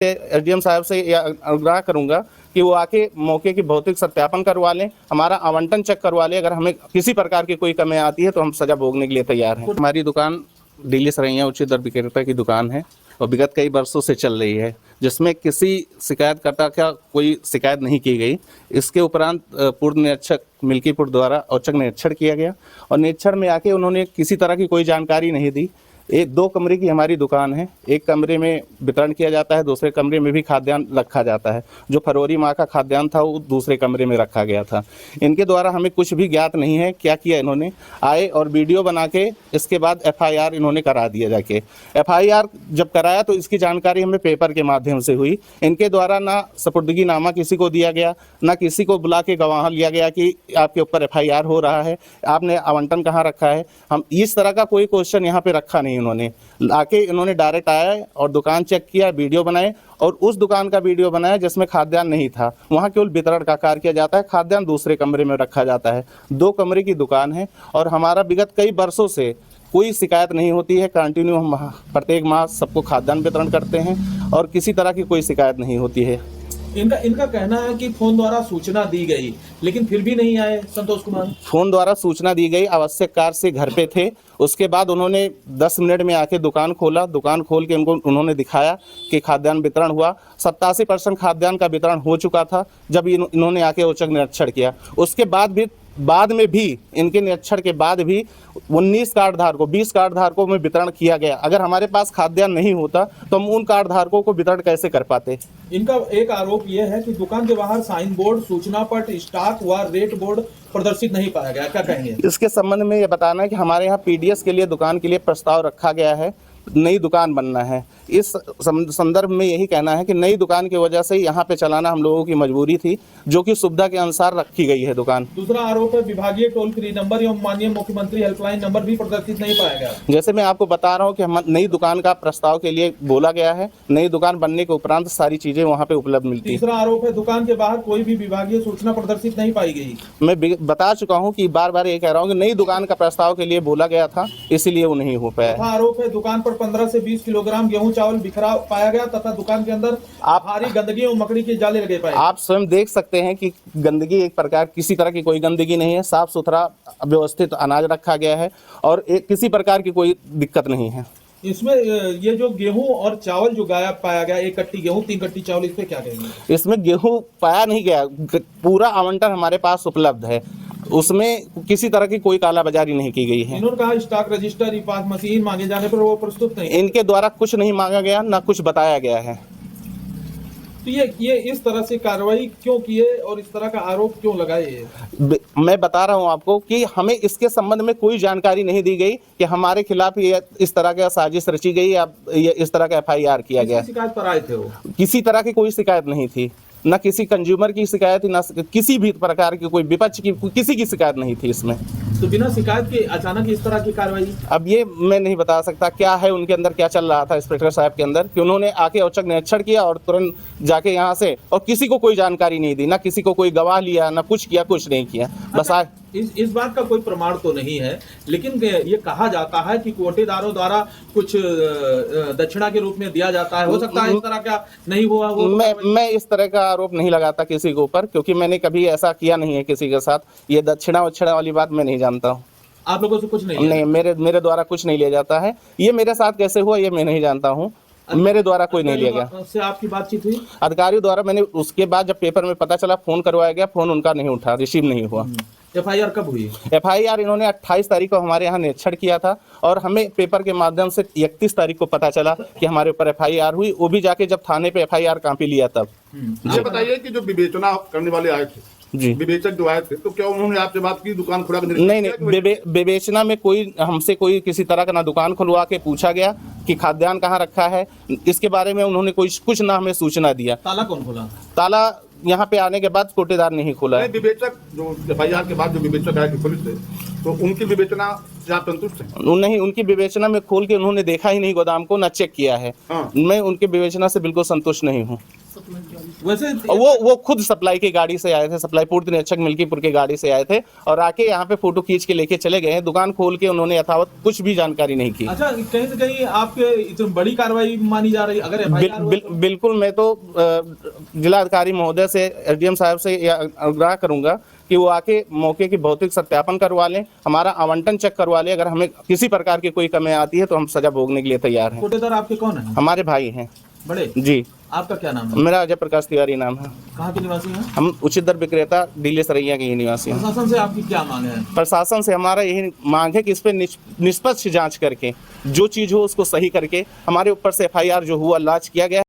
SDM साहब से आग्रह करूंगा कि वो आके मौके की भौतिक सत्यापन करवा लें, हमारा आवंटन चेक करवा लें। अगर हमें किसी प्रकार की कोई कमी आती है तो हम सजा भोगने के लिए तैयार हैं। हमारी दुकान दिल्ली सरैया उचित दर विक्रेता की दुकान है और विगत कई वर्षों से चल रही है, जिसमें किसी शिकायतकर्ता का कोई शिकायत नहीं की गई। इसके उपरांत पूर्व निरीक्षक मिल्कीपुर द्वारा औचक निरीक्षण किया गया और निरीक्षण में आके उन्होंने किसी तरह की कोई जानकारी नहीं दी। एक 2 कमरे की हमारी दुकान है, एक कमरे में वितरण किया जाता है, दूसरे कमरे में भी खाद्यान्न रखा जाता है। जो फरवरी माह का खाद्यान्न था वो दूसरे कमरे में रखा गया था। इनके द्वारा हमें कुछ भी ज्ञात नहीं है क्या किया इन्होंने। आए और वीडियो बना के इसके बाद एफआईआर इन्होंने करा दिया जाके। एफआईआर जब कराया तो इसकी जानकारी हमें पेपर के माध्यम से हुई। इनके द्वारा ना सपुर्दगी नामा किसी को दिया गया, ना किसी को बुला के गवाह लिया गया कि आपके ऊपर एफआईआर हो रहा है, आपने आवंटन कहाँ रखा है। हम इस तरह का कोई क्वेश्चन यहाँ पे रखा नहीं। उन्होंने आके इन्होंने डायरेक्ट आया और दुकान चेक किया, वीडियो बनाए और उस दुकान का वीडियो बनाया जिसमें खाद्यान्न नहीं था। वहाँ केवल वितरण का कार्य किया जाता है, खाद्यान्न दूसरे कमरे में रखा जाता है। 2 कमरे की दुकान है और हमारा विगत कई वर्षों से कोई शिकायत नहीं होती है। कंटिन्यू हम प्रत्येक माह सबको खाद्यान्न वितरण करते हैं और किसी तरह की कोई शिकायत नहीं होती है। इनका कहना है कि फोन द्वारा सूचना दी गई लेकिन फिर भी नहीं आए संतोष कुमार। फोन द्वारा सूचना दी गई, आवश्यक कार्य से घर पे थे। उसके बाद उन्होंने 10 मिनट में आके दुकान खोला। दुकान खोल के उन्होंने दिखाया कि खाद्यान्न वितरण हुआ। 87% खाद्यान्न का वितरण हो चुका था जब इन्होंने आके औचक निरीक्षण किया। उसके बाद में भी इनके निरीक्षण के बाद भी 19 कार्ड धारकों 20 कार्ड धारकों में वितरण किया गया। अगर हमारे पास खाद्यान्न नहीं होता तो हम उन कार्ड धारकों को वितरण कैसे कर पाते। इनका एक आरोप यह है कि दुकान के बाहर साइन बोर्ड, सूचना पट, स्टॉक व रेट बोर्ड प्रदर्शित नहीं पाया गया। क्या कहेंगे इसके संबंध में? ये बताना है कि हमारे यहाँ पीडीएस के लिए दुकान के लिए प्रस्ताव रखा गया है, नई दुकान बनना है। इस संदर्भ में यही कहना है कि नई दुकान की वजह से यहाँ पे चलाना हम लोगों की मजबूरी थी, जो कि सुविधा के अनुसार रखी गई है दुकान। दूसरा आरोप है विभागीय टोल फ्री नंबर एवं माननीय मुख्यमंत्री हेल्पलाइन नंबर भी प्रदर्शित नहीं पाया गया। जैसे मैं आपको बता रहा हूँ कि हम नई दुकान का प्रस्ताव के लिए बोला गया है। नई दुकान बनने के उपरांत सारी चीजें वहाँ पे उपलब्ध मिलती है। तीसरा आरोप है दुकान के बाहर कोई भी विभागीय सूचना प्रदर्शित नहीं पाई गई। मैं बता चुका हूँ कि बार ये कह रहा हूँ कि नई दुकान का प्रस्ताव के लिए बोला गया था, इसीलिए वो नहीं हो पाया। आरोप है दुकान पर 15 से 20 किलोग्राम गेहूं चावल बिखरा पाया गया तथा दुकान के अंदर भारी गंदगी और मकड़ी के जाले लगे पाए। आप स्वयं देख सकते हैं कि गंदगी एक प्रकार किसी तरह की कोई गंदगी नहीं है। साफ सुथरा व्यवस्थित अनाज रखा गया है और किसी प्रकार की कोई दिक्कत नहीं है। इसमें ये जो गेहूं और चावल जो गायब पाया गया, 1 कट्टी गेहूं 3 कट्टी चावल, इस पे क्या कहेंगे? इसमें गेहूं पाया नहीं गया, पूरा आवंटन हमारे पास उपलब्ध है, उसमें किसी तरह की कोई कालाबाजारी नहीं की गई है। इन्होंने कहा स्टॉक रजिस्टर, ई-पास मशीन मांगे जाने पर वो प्रस्तुत नहीं। इनके द्वारा कुछ नहीं मांगा गया, ना कुछ बताया गया है। तो ये इस तरह से कार्रवाई क्यों किए और इस तरह का आरोप क्यों लगाए? मैं बता रहा हूं आपको कि हमें इसके संबंध में कोई जानकारी नहीं दी गई कि हमारे खिलाफ ये इस तरह का साजिश रची गई या इस तरह का एफआईआर किया गया। शिकायत पर आए थे वो? किसी तरह की कोई शिकायत नहीं थी, न किसी कंज्यूमर की शिकायत थी, न किसी भी प्रकार की कोई विपक्ष की किसी की शिकायत नहीं थी इसमें। तो बिना शिकायत के अचानक इस तरह की कार्रवाई? अब ये मैं नहीं बता सकता क्या है उनके अंदर, क्या चल रहा था इंस्पेक्टर साहब के अंदर कि उन्होंने आके औचक निरीक्षण किया और तुरंत जाके यहाँ से, और किसी को कोई जानकारी नहीं दी, ना किसी को कोई गवाह लिया, ना कुछ किया, कुछ नहीं किया। बस इस बात का कोई प्रमाण तो नहीं है, लेकिन ये कहा जाता है कि कोटेदारों द्वारा कुछ दक्षिणा के रूप में दिया जाता है। हो सकता है इस तरह का नहीं हुआ हो। मैं इस तरह का आरोप नहीं लगाता किसी के ऊपर, क्योंकि मैंने कभी ऐसा किया नहीं है किसी के साथ। ये दक्षिणा वक्षिणा वाली बात मैं नहीं जानता हूँ। आप लोगों से कुछ नहीं? मेरे द्वारा कुछ नहीं लिया जाता है। ये मेरे साथ कैसे हुआ ये मैं नहीं जानता हूँ। मेरे द्वारा कोई नहीं लिया गया। से आपकी बातचीत हुई अधिकारियों द्वारा? मैंने उसके बाद जब पेपर में पता चला, फोन करवाया गया, फोन उनका नहीं उठा, रिसीव नहीं हुआ। एफआईआर कब हुई? एफआईआर इन्होंने 28 तारीख को हमारे यहाँ निरीक्षण किया था और हमें पेपर के माध्यम से 31 तारीख को पता चला कि हमारे ऊपर एफआईआर हुई। वो भी जाके जब थाने पे एफआईआर कॉपी लिया तब। ये बताइए कि जो विवेचना करने वाले आए थे जी, विवेचक जो आए थे, तो क्या उन्होंने आपसे बात की दुकान खुला? नहीं, विवेचना में हमसे कोई किसी तरह का ना दुकान खुलवा के पूछा गया कि खाद्यान्न कहाँ रखा है, इसके बारे में उन्होंने कुछ ना हमें सूचना दिया। ताला कौन खोला? ताला यहाँ पे आने के बाद कोटेदार नहीं खोला है। विवेचक जो एफआईआर के बाद जो विवेचक आए थे पुलिस से, तो उनकी विवेचना से आप संतुष्ट हैं? नहीं, उनकी विवेचना में खोल के उन्होंने देखा ही नहीं गोदाम को, ना चेक किया है। मैं उनकी विवेचना से बिल्कुल संतुष्ट नहीं हूँ। वैसे और वो खुद सप्लाई की गाड़ी से आए थे, सप्लाई पूर्ति निरीक्षक मिल्कीपुर की गाड़ी से आए थे और आके यहाँ पे फोटो खींच के लेके चले गए हैं। दुकान खोल के उन्होंने यथावत कुछ भी जानकारी नहीं की। अच्छा, कहीं ना कहीं आपके इतनी बड़ी कार्रवाई मानी जा रही, अगर FIR हो तो? बिल्कुल, मैं तो जिला अधिकारी महोदय से, एसडीएम साहब से आग्रह करूंगा कि वो आके मौके की भौतिक सत्यापन करवा लें, हमारा आवंटन चेक करवा लें। अगर हमें किसी प्रकार की कोई कमी आती है तो हम सजा भोगने के लिए तैयार हैं। कोटेदार आपके कौन है? हमारे भाई हैं। बड़े? जी, आपका क्या नाम है? मेरा अजय प्रकाश तिवारी नाम है। कहाँ के निवासी हैं? हम उचित दर विक्रेता डीले सरैया के ही निवासी हैं। प्रशासन से आपकी क्या मांग है? प्रशासन से हमारा यही मांग है कि इस पे निष्पक्ष जांच करके जो चीज हो उसको सही करके हमारे ऊपर से FIR जो हुआ लॉन्च किया गया।